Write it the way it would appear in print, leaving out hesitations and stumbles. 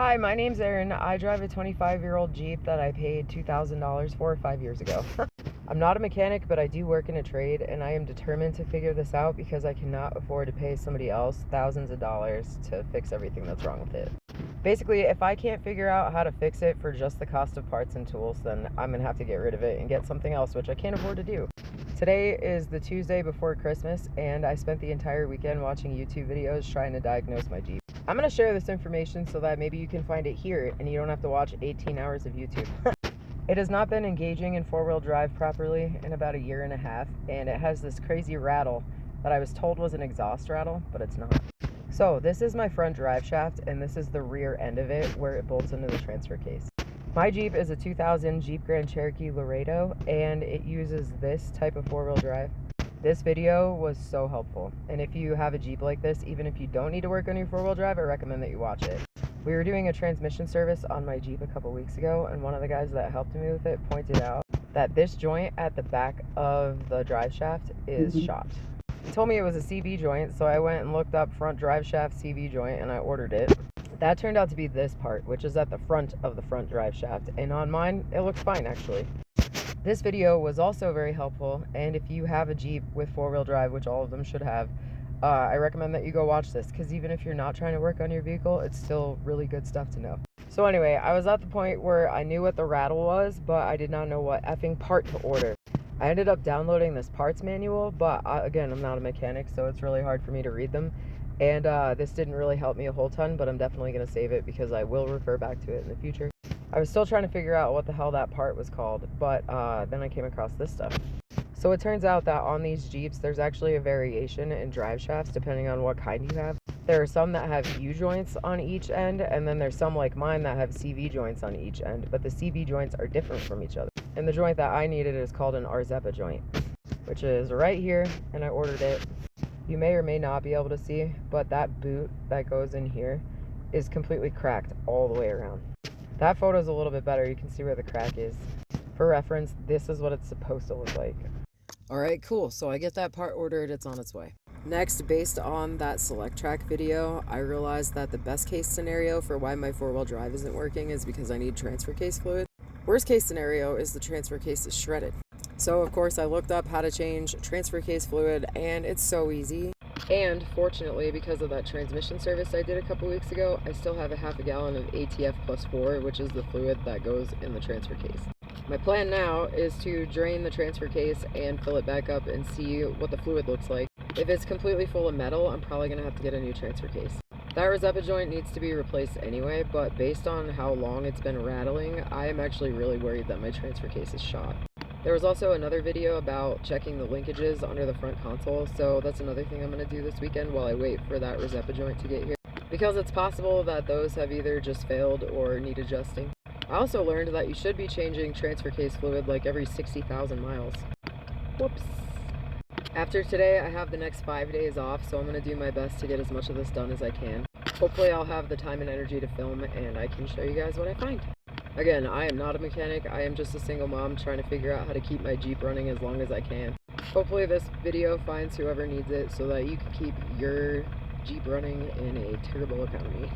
Hi, my name's Erin. I drive a 25-year-old Jeep that I paid $2,000 for 5 years ago. I'm not a mechanic, but I do work in a trade, and I am determined to figure this out because I cannot afford to pay somebody else thousands of dollars to fix everything that's wrong with it. Basically, if I can't figure out how to fix it for just the cost of parts and tools, then I'm going to have to get rid of it and get something else, which I can't afford to do. Today is the Tuesday before Christmas, and I spent the entire weekend watching YouTube videos trying to diagnose my Jeep. I'm going to share this information so that maybe you can find it here and you don't have to watch 18 hours of YouTube. It has not been engaging in four-wheel drive properly in about a year and a half, and it has this crazy rattle that I was told was an exhaust rattle, but it's not. So this is my front drive shaft, and this is the rear end of it where it bolts into the transfer case. My Jeep is a 2000 Jeep Grand Cherokee Laredo, and it uses this type of four-wheel drive. This video was so helpful, and if you have a Jeep like this, even if you don't need to work on your four-wheel drive, I recommend that you watch it. We were doing a transmission service on my Jeep a couple weeks ago, and one of the guys that helped me with it pointed out that this joint at the back of the drive shaft is shot. He told me it was a CV joint, so I went and looked up front drive shaft CV joint and I ordered it. That turned out to be this part, which is at the front of the front drive shaft, and on mine, it looks fine actually. This video was also very helpful, and if you have a Jeep with four-wheel drive, which all of them should have, I recommend that you go watch this, because even if you're not trying to work on your vehicle, it's still really good stuff to know. So anyway, I was at the point where I knew what the rattle was, but I did not know what effing part to order. I ended up downloading this parts manual, but again, I'm not a mechanic, so it's really hard for me to read them. And this didn't really help me a whole ton, but I'm definitely going to save it because I will refer back to it in the future. I was still trying to figure out what the hell that part was called, but then I came across this stuff. So it turns out that on these Jeeps, there's actually a variation in drive shafts depending on what kind you have. There are some that have U-joints on each end, and then there's some like mine that have CV joints on each end, but the CV joints are different from each other. And the joint that I needed is called an rzeppa joint, which is right here, and I ordered it. You may or may not be able to see, but that boot that goes in here is completely cracked all the way around. That photo is a little bit better. You can see where the crack is. For reference, this is what it's supposed to look like. Alright, cool. So I get that part ordered. It's on its way. Next, based on that Select Track video, I realized that the best case scenario for why my four-wheel drive isn't working is because I need transfer case fluid. Worst case scenario is the transfer case is shredded. So of course I looked up how to change transfer case fluid, and it's so easy. And fortunately, because of that transmission service I did a couple weeks ago, I still have a half a gallon of ATF plus 4, which is the fluid that goes in the transfer case. My plan now is to drain the transfer case and fill it back up and see what the fluid looks like. If it's completely full of metal, I'm probably going to have to get a new transfer case. That rzeppa joint needs to be replaced anyway, but based on how long it's been rattling, I am actually really worried that my transfer case is shot. There was also another video about checking the linkages under the front console, so that's another thing I'm going to do this weekend while I wait for that rzeppa joint to get here, because it's possible that those have either just failed or need adjusting. I also learned that you should be changing transfer case fluid like every 60,000 miles. Whoops. After today, I have the next 5 days off, so I'm going to do my best to get as much of this done as I can. Hopefully I'll have the time and energy to film, and I can show you guys what I find. Again, I am not a mechanic. I am just a single mom trying to figure out how to keep my Jeep running as long as I can. Hopefully this video finds whoever needs it so that you can keep your Jeep running in a terrible economy.